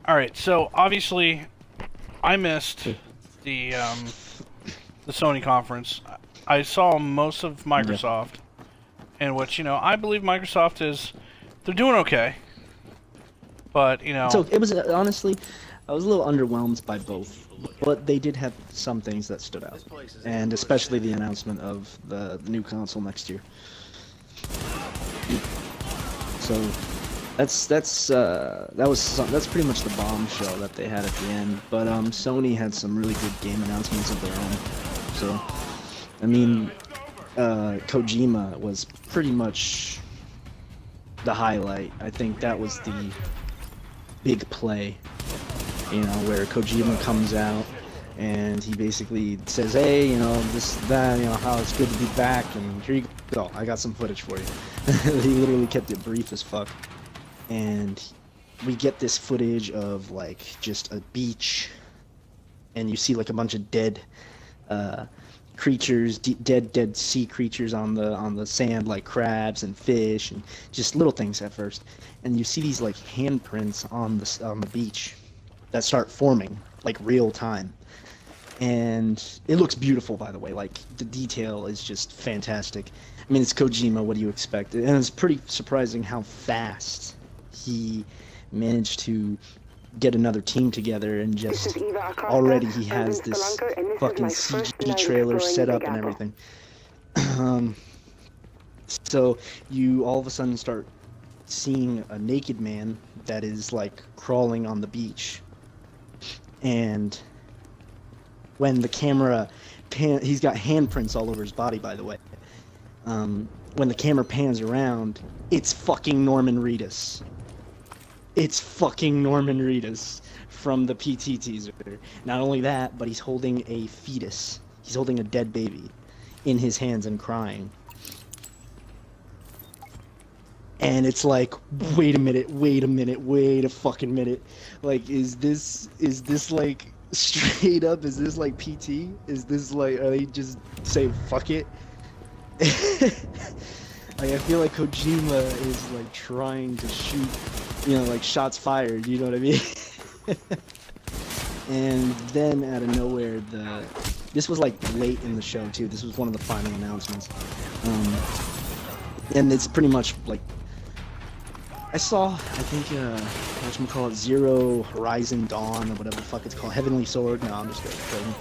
All right, so obviously, I missed the Sony conference. I saw most of Yeah. Microsoft, in which I believe Microsoft they're doing okay, but So it was honestly, I was a little underwhelmed by both, but they did have some things that stood out, and especially the announcement of the new console next year. So that's pretty much the bombshell that they had at the end. But Sony had some really good game announcements of their own. So I mean, Kojima was pretty much the highlight. I think that was the big play, where Kojima comes out and he basically says, hey, this, that, how it's good to be back, and here you go, I got some footage for you. He literally kept it brief as fuck. And we get this footage of, like, just a beach, and you see, like, a bunch of dead creatures, dead sea creatures on the sand, like crabs and fish and just little things at first, and you see these like handprints on the beach that start forming like real time, and it looks beautiful, by the way. Like, the detail is just fantastic. I mean, it's Kojima, what do you expect? And it's pretty surprising how fast he managed to get another team together, and just already he has this fucking CG trailer set up and everything. So you all of a sudden start seeing a naked man that is like crawling on the beach, and when the camera he's got handprints all over his body, by the way. When the camera pans around, it's fucking Norman Reedus. It's fucking Norman Reedus from the PT teaser. Not only that, but he's holding a fetus. He's holding a dead baby in his hands and crying. And it's like, wait a fucking minute. Like, is this like straight up? Is this like PT? Is this like, are they just saying fuck it? Like, I feel like Kojima is like trying to shoot, like shots fired, you know what I mean? And then out of nowhere, this was like late in the show too. This was one of the final announcements. And it's pretty much like, I think, whatchamacallit, Zero Horizon Dawn, or whatever the fuck it's called, Heavenly Sword. No, I'm just kidding.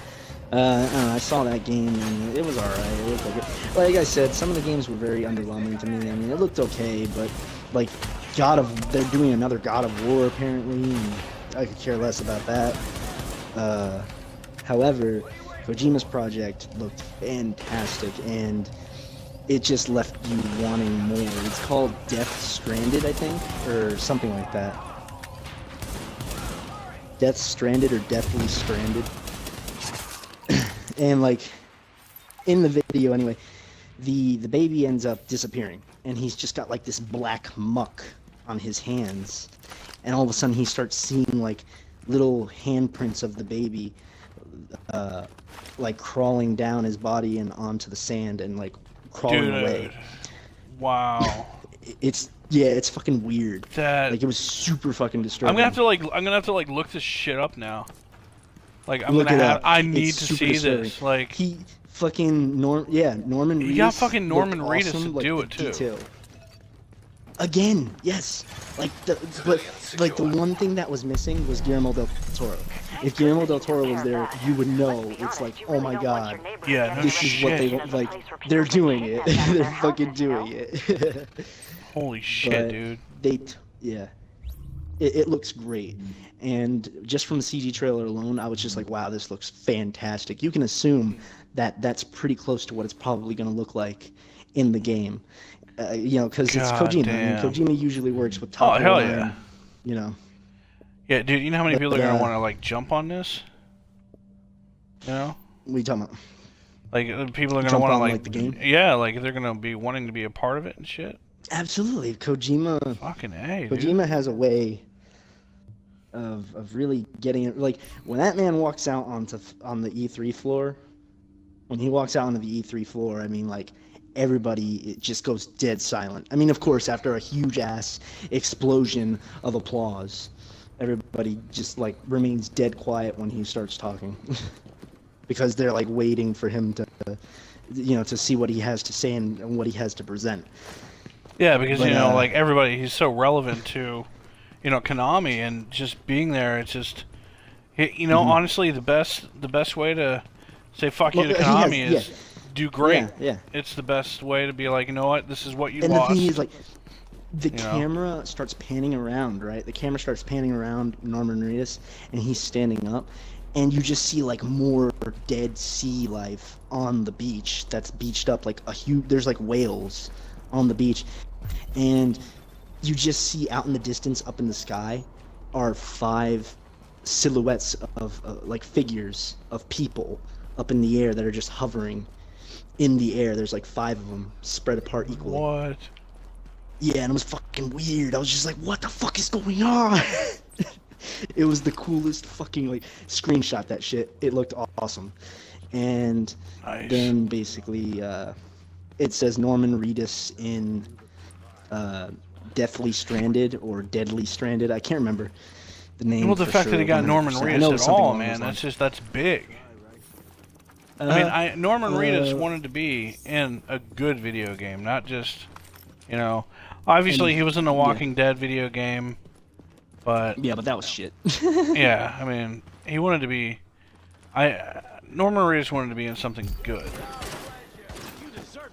I don't know, I saw that game and it was alright. It looked like it. Like I said, some of the games were very underwhelming to me. I mean, it looked okay, but like they're doing another God of War apparently, and I could care less about that. However, Kojima's project looked fantastic, and it just left you wanting more. It's called Death Stranded, I think, or something like that. Death Stranded or Deathly Stranded. And like, in the video anyway, the baby ends up disappearing, and he's just got like this black muck on his hands, and all of a sudden he starts seeing like little handprints of the baby like crawling down his body and onto the sand and like crawling away. Wow. It's fucking weird. Like, it was super fucking disturbing. I'm gonna have to look this shit up now. Like, I need to see this. Like, he fucking Norman Reedus. You got fucking Norman Reedus awesome, to do like, it too. Detail. Again, yes. Like the one thing that was missing was Guillermo del Toro. If Guillermo del Toro was there, you would know. It's like, oh my god. Yeah, no this shit. is what they like. They're doing it. They're fucking doing it. Holy shit, dude. It looks great. And just from the CG trailer alone, I was just like, wow, this looks fantastic. You can assume that that's pretty close to what it's probably going to look like in the game. Because it's Kojima. Damn. I mean, Kojima usually works with top hell line, yeah. Yeah, dude, you know how many people are going to want to, like, jump on this? You know? What are you talking about? Like, people are going to want to, like, the game? Yeah, like, they're going to be wanting to be a part of it and shit. Absolutely. Kojima... Fucking A, Kojima dude. has a way of really getting it. Like, when that man walks out on the E3 floor, when he walks out onto the E3 floor, I mean, like, everybody, it just goes dead silent. I mean, of course, after a huge ass explosion of applause, everybody just like remains dead quiet when he starts talking, because they're like waiting for him to, to see what he has to say and what he has to present. Yeah, because But, like everybody, he's so relevant to, Konami, and just being there, it's just, honestly, the best way to say fuck you to Konami is do great. Yeah. It's the best way to be like, you know what, this is what you and lost. And the thing is, like, the camera starts panning around, right? The camera starts panning around Norman Reedus, and he's standing up, and you just see like more dead sea life on the beach that's beached up, like there's like whales on the beach, and you just see out in the distance up in the sky are 5 silhouettes of like figures of people up in the air that are just hovering in the air. There's like 5 of them spread apart equally. What? Yeah, and it was fucking weird. I was just like, what the fuck is going on? It was the coolest fucking, like, screenshot, that shit. It looked awesome. And nice. Then basically it says Norman Reedus in Deathly Stranded or Deadly Stranded. I can't remember the name. Well, the fact that he got Norman Reedus at all, man, that's big. I mean, Norman Reedus wanted to be in a good video game, not just, obviously he was in the Walking Dead video game, but yeah, but that was shit. Yeah, I mean, he wanted to be. Norman Reedus wanted to be in something good.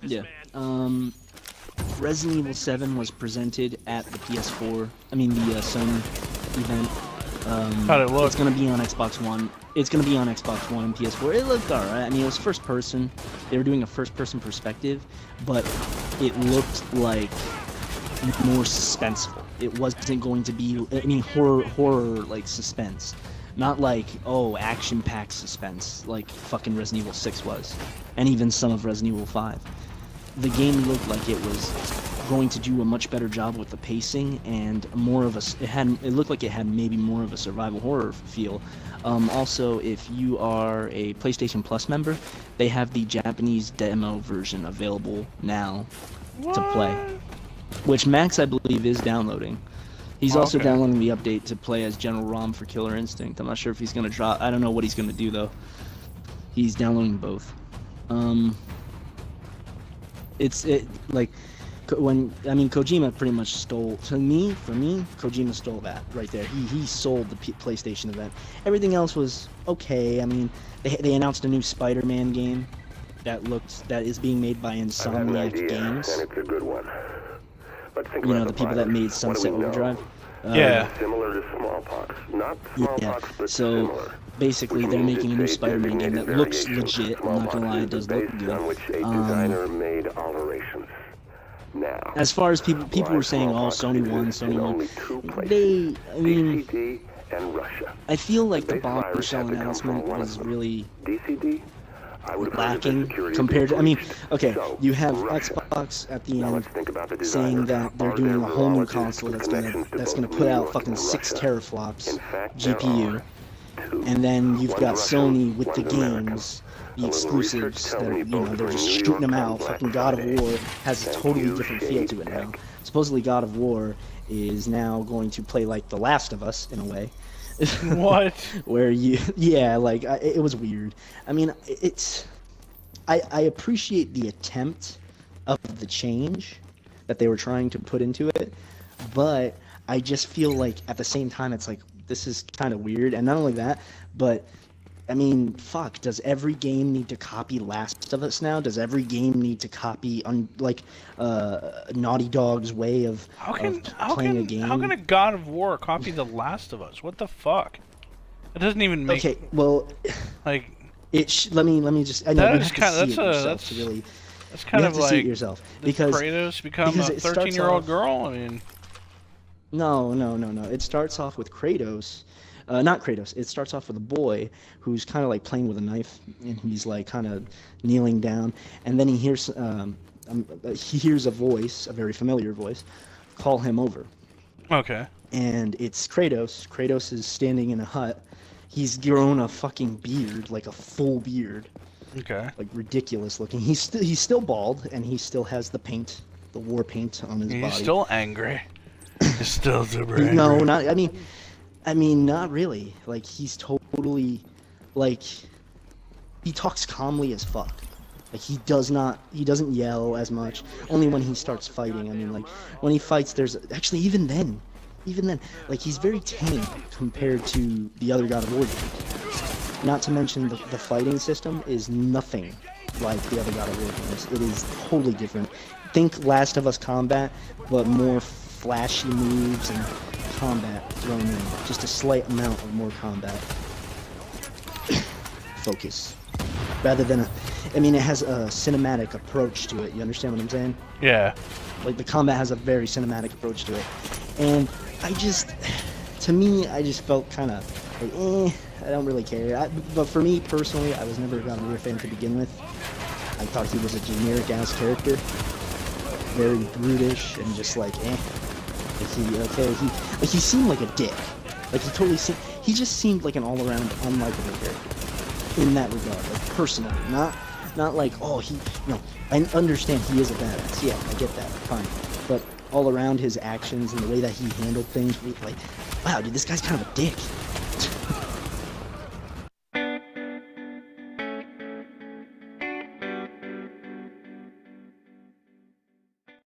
Yeah. Resident Evil 7 was presented at the PS4. I mean, the Sony event. How'd it look? It's gonna be on Xbox One. It's gonna be on Xbox One and PS4. It looked alright. I mean, it was first person. They were doing a first person perspective, but it looked like more suspenseful. It wasn't going to be, I mean, horror like suspense, not like action-packed suspense like fucking Resident Evil 6 was, and even some of Resident Evil 5. The game looked like it was going to do a much better job with the pacing and more of a. It looked like it had maybe more of a survival horror feel. Also, if you are a PlayStation Plus member, they have the Japanese demo version available now to play, which Max, I believe, is downloading. He's also downloading the update to play as General Rom for Killer Instinct. I'm not sure if he's gonna drop. I don't know what he's gonna do though. He's downloading both. Kojima pretty much stole, for me, Kojima stole that right there. He sold the PlayStation event. Everything else was okay. I mean, they announced a new Spider-Man game that is being made by Insomniac Games. And it's a good one. But think the people that made Sunset Overdrive. Similar to smallpox, not smallpox, but similar. Basically, they're making a new Spider-Man game that looks legit. I'm not gonna lie, it does look good. On which a designer made alterations. Now, as far as people were saying, Sony won. DCD and Russia. I feel like the bombshell announcement was really lacking compared to. I mean, you have Xbox at the end saying that they're doing a whole new console that's gonna put out fucking 6 teraflops GPU. And then you've got Sony with the games, the exclusives that they're just shooting them out. Fucking God of War has a totally different feel to it now. Supposedly God of War is now going to play like The Last of Us in a way. What? Where it was weird. I mean, I appreciate the attempt of the change that they were trying to put into it, but I just feel like at the same time it's like, this is kind of weird. And not only that, but I mean, fuck, does every game need to copy Last of Us now? Does every game need to copy Naughty Dog's way of playing a game? How can a God of War copy The Last of Us? What the fuck? It doesn't even make. Okay, well, like let me just. I know you have to see it yourself to really. That's kind of like see it yourself because Kratos become a 13-year-old girl. I mean. No. It starts off with Kratos. Not Kratos. It starts off with a boy who's kind of like playing with a knife, and he's like kind of kneeling down, and then he hears a voice, a very familiar voice, call him over. Okay. And it's Kratos. Kratos is standing in a hut. He's grown a fucking beard, like a full beard. Okay. Like ridiculous looking. He's still bald, and he still has the paint, the war paint on his body. He's still angry. He's still super angry. No, not. I mean, I mean, not really. Like, he's totally, like, he talks calmly as fuck. Like, he doesn't yell as much. Only when he starts fighting. I mean, like, when he fights, there's, actually, even then, like, he's very tame compared to the other God of War games. Not to mention the fighting system is nothing like the other God of War games. It is totally different. Think Last of Us combat, but more flashy moves and combat thrown in. Just a slight amount of more combat. Focus. Rather than I mean, it has a cinematic approach to it. You understand what I'm saying? Yeah. Like, the combat has a very cinematic approach to it. And to me, I just felt kind of like, I don't really care. But for me, personally, I was never a God of War fan to begin with. I thought he was a generic-ass character. Very brutish and just like, he seemed like a dick. Like, he just seemed like an all-around unlikable character. In that regard, like, personally. Not like, oh, I understand he is a badass. Yeah, I get that. Fine. But all around his actions and the way that he handled things, like, wow, dude, this guy's kind of a dick.